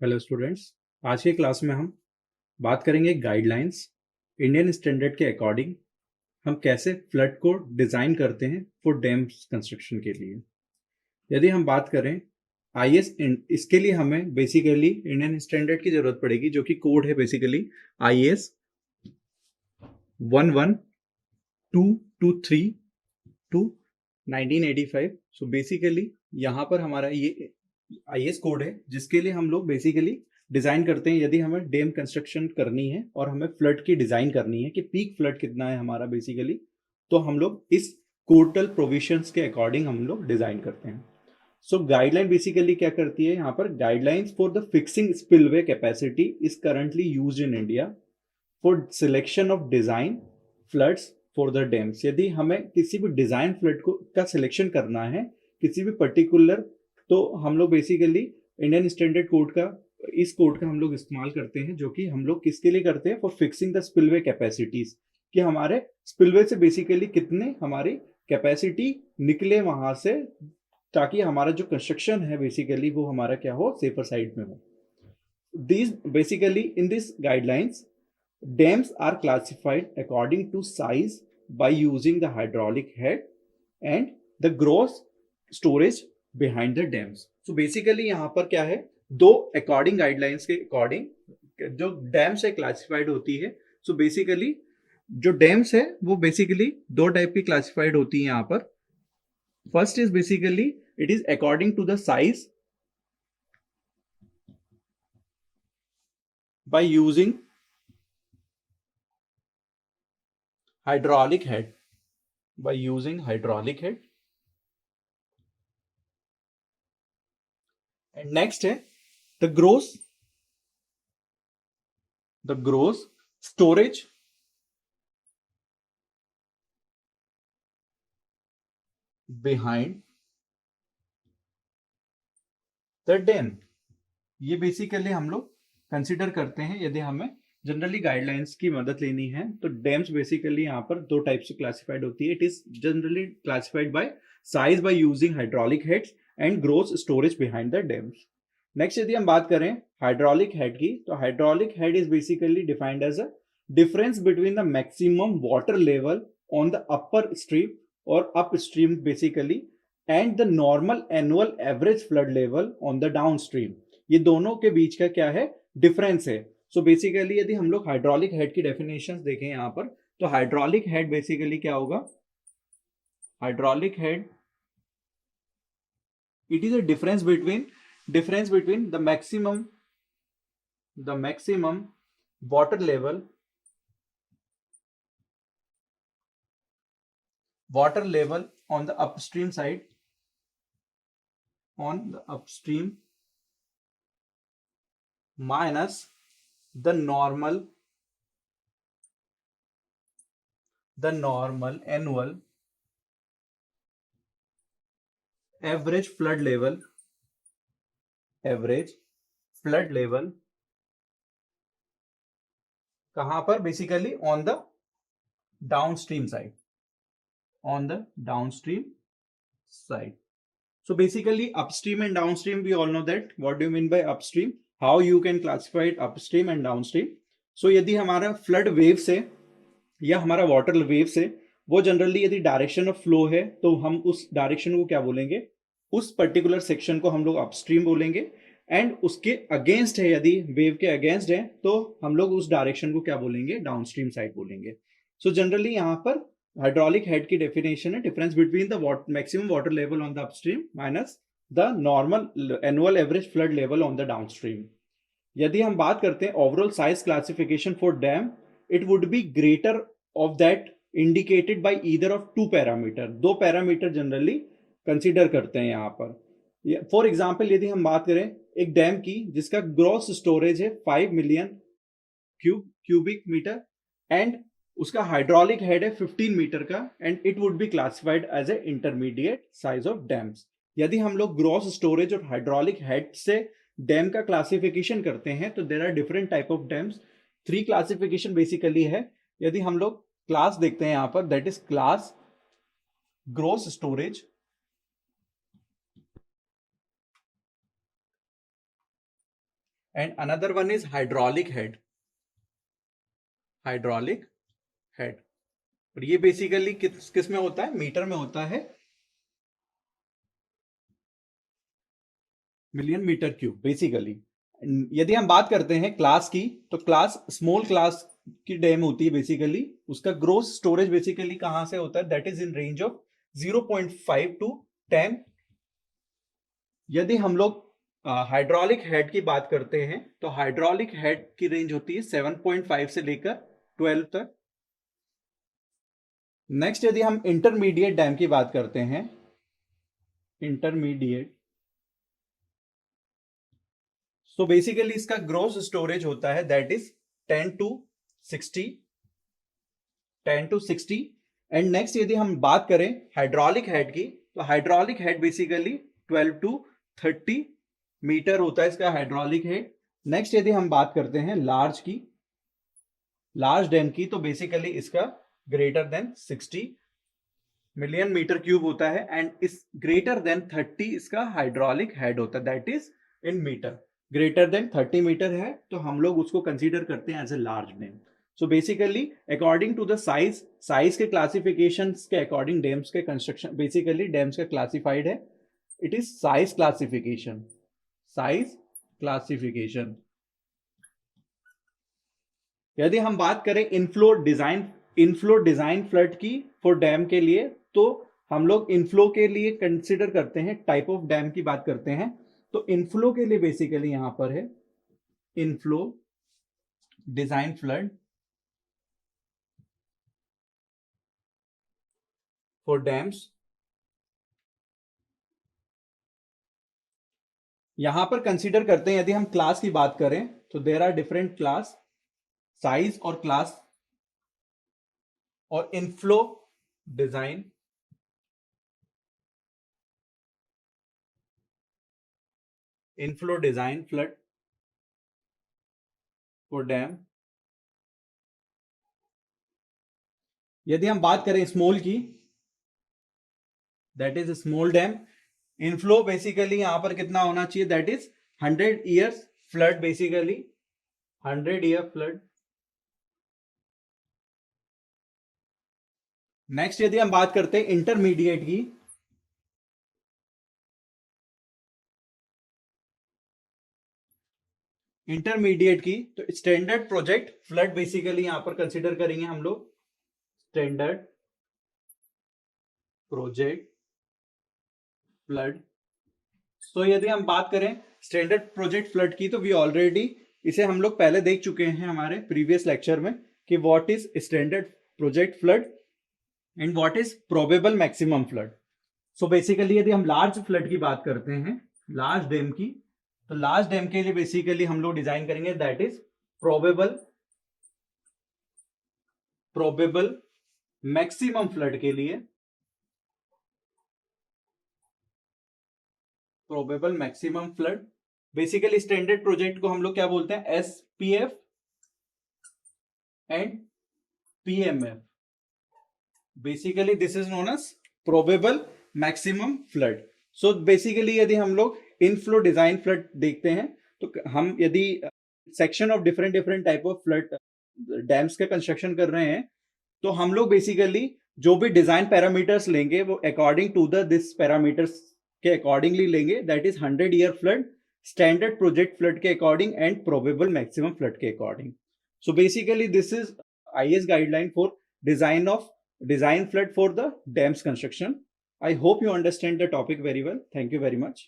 Hello students. आज के class में हम बात करेंगे गाइडलाइंस इंडियन स्टैंडर्ड के अकॉर्डिंग हम कैसे फ्लड को डिज़ाइन करते हैं फॉर डैम्स कंस्ट्रक्शन के लिए। यदि हम बात करें आईएस, इसके लिए हमें बेसिकली इंडियन स्टैंडर्ड की ज़रूरत पड़ेगी, जो कि कोड है बेसिकली आईएस 11223 सो बेसिकली यहाँ पर हमारा ये आईएस कोड है जिसके लिए हम लोग बेसिकली डिजाइन करते हैं। यदि हमें डैम कंस्ट्रक्शन करनी है और हमें फ्लड की डिजाइन करनी है कि पीक फ्लड कितना है हमारा बेसिकली, तो हम लोग इस कोर्टल प्रोविजंस के अकॉर्डिंग हम लोग डिजाइन करते हैं। सो गाइडलाइन बेसिकली क्या करती है, यहाँ पर guidelines for the fixing spillway capacity is currently used in India for selection of design floods for the dams. यदि हमें किसी भी डिजाइन फ्लड को का सिलेक्शन करना है किसी भी पर्टिकुलर, तो हम लोग बेसिकली इंडियन स्टैंडर्ड कोड का इस कोड का हम लोग इस्तेमाल करते हैं, जो कि हम लोग किसके लिए करते हैं, for fixing the spillway capacities, कि हमारे स्पिलवे से बेसिकली कितने हमारी कैपेसिटी निकले वहां से, ताकि हमारा जो कंस्ट्रक्शन है बेसिकली वो हमारा क्या हो, सेफर साइड में हो। These basically in these guidelines, dams are classified according to size by using the hydraulic head and the gross storage behind the dams. So basically यहाँ पर क्या है, दो अकॉर्डिंग गाइडलाइंस के अकॉर्डिंग जो डैम्स है क्लासिफाइड होती है। सो बेसिकली जो डैम्स है वो बेसिकली दो टाइप की क्लासिफाइड होती है यहाँ पर। First is basically it is according to the size by using hydraulic head, by using hydraulic head। and next है the gross storage behind the dam। ये बेसिकली हम लोग कंसिडर करते हैं यदि हमें जनरली गाइडलाइंस की मदद लेनी है। तो डैम्स बेसिकली यहाँ पर दो टाइप से क्लासिफाइड होती है। It is generally classified by size by using hydraulic heads and gross storage behind the dams. Next यदि हम बात करें हाइड्रोलिक हेड की, तो hydraulic head is basically defined as a difference between the maximum water level on the upper stream और upstream basically and the normal annual average flood level on the downstream. ये दोनों के बीच का क्या है, difference है। सो basically यदि हम लोग हाइड्रोलिक हेड की डेफिनेशन देखें यहाँ पर, तो हाइड्रोलिक हेड बेसिकली क्या होगा, hydraulic head it is a difference between the maximum water level on the upstream side, minus the normal annual average flood level कहां पर, basically on the downstream side। So basically upstream and downstream, we all know that what do you mean by upstream, how you can classify it upstream and downstream। So यदि हमारा flood wave से या हमारा water wave से वो generally यदि direction of flow है, तो हम उस डायरेक्शन को क्या बोलेंगे, उस पर्टिकुलर सेक्शन को हम लोग अपस्ट्रीम बोलेंगे। एंड उसके अगेंस्ट है, यदि वेव के अगेंस्ट है, तो हम लोग उस डायरेक्शन को क्या बोलेंगे, डाउनस्ट्रीम साइड बोलेंगे। सो जनरली यहाँ पर हाइड्रोलिक हेड की डेफिनेशन है difference between the maximum water level on the upstream minus the normal annual average flood level on the downstream. यदि हम बात करते हैं overall size classification for dam, it would be greater of that indicated by either of two parameter. दो parameter generally consider करते हैं यहाँ पर। फॉर एग्जाम्पल यदि हम बात करें एक डैम की जिसका ग्रॉस स्टोरेज है 5 मिलियन क्यूबिक मीटर एंड उसका हाइड्रोलिक हेड है 15 मीटर का, and it would be classified as a intermediate size of dams. यदि हम लोग ग्रॉस स्टोरेज और हाइड्रोलिक हेड से डैम का क्लासिफिकेशन करते हैं, तो there are different type of dams. 3 classification basically है। यदि हम लोग क्लास देखते हैं यहां पर, that is class gross storage, and another one is hydraulic head. Hydraulic head. और ये बेसिकली किस में होता है? मीटर में होता है, मिलियन मीटर क्यूब बेसिकली. यदि हम बात करते हैं क्लास की, तो क्लास स्मॉल क्लास की डैम होती है बेसिकली. उसका ग्रोस स्टोरेज बेसिकली कहां से होता है? That is in range of 0.5 to 10. यदि हम लोग हाइड्रोलिक हेड की बात करते हैं, तो हाइड्रोलिक हेड की रेंज होती है 7.5 से लेकर 12 तक. नेक्स्ट यदि हम इंटरमीडिएट डैम की बात करते हैं, इंटरमीडिएट, तो बेसिकली इसका ग्रोस स्टोरेज होता है that is 10 to 60. And next यदि हम बात करें हाइड्रोलिक हेड की, तो hydraulic head basically 12 to 30 metre होता है इसका हाइड्रोलिक हेड. नेक्स्ट यदि हम बात करते हैं लार्ज की, लार्ज डैम की, तो बेसिकली इसका greater than 60 million metre cube होता है. एंड इस ग्रेटर देन 30 इसका हाइड्रोलिक हेड होता है, that is in metre. Greater than 30 metre है तो हम लोग उसको कंसीडर करते हैं as a large dam. So basically according to the size के क्लासिफिकेशन के अकॉर्डिंग डैम्स के कंस्ट्रक्शन, बेसिकली डैम्स का क्लासिफाइड है. It is size classification. Size classification. यदि हम बात करें इनफ्लो डिजाइन फ्लड की फॉर डैम के लिए, तो हम लोग इनफ्लो के लिए कंसिडर करते हैं, टाइप ऑफ डैम की बात करते हैं. तो इनफ्लो के लिए बेसिकली यहां पर है inflow design flood for dams. यहां पर कंसीडर करते हैं, यदि हम क्लास की बात करें तो there are different class, size और क्लास. और inflow design flood for dam. यदि हम बात करें स्मॉल की, that is small dam. Inflow basically यहां पर कितना होना चाहिए? That is 100 years flood, basically 100 year flood. Next यदि हम बात करते हैं इंटरमीडिएट की, तो स्टैंडर्ड प्रोजेक्ट फ्लड बेसिकली यहां पर कंसीडर करेंगे हम लोग. Standard project flood. तो यदि हम बात करें स्टैंडर्ड प्रोजेक्ट फ्लड की, तो वी ऑलरेडी इसे हम लोग पहले देख चुके हैं हमारे प्रीवियस लेक्चर में कि what is standard project flood and what is probable maximum flood. So basically यदि हम लार्ज फ्लड की बात करते हैं, लार्ज डैम की, तो लार्ज डैम के लिए बेसिकली हम लोग डिजाइन करेंगे that is probable maximum flood के लिए, probable maximum flood. Basically standard project को हम लोग क्या बोलते हैं? SPF and PMF. Basically this is known as probable maximum flood. So basically यदि हम लोग इनफ्लो डिजाइन फ्लड देखते हैं, तो हम यदि section of different type of flood dams का कंस्ट्रक्शन कर रहे हैं, तो हम लोग बेसिकली जो भी डिजाइन पैरामीटर्स लेंगे वो अकॉर्डिंग टू दिस पैरामीटर्स के अकॉर्डिंगली लेंगे. That is 100 year flood, standard project flood के according and probable maximum flood के according. So basically this is IAS guideline for design flood for the dams construction. I hope you understand the topic very well. Thank you very much.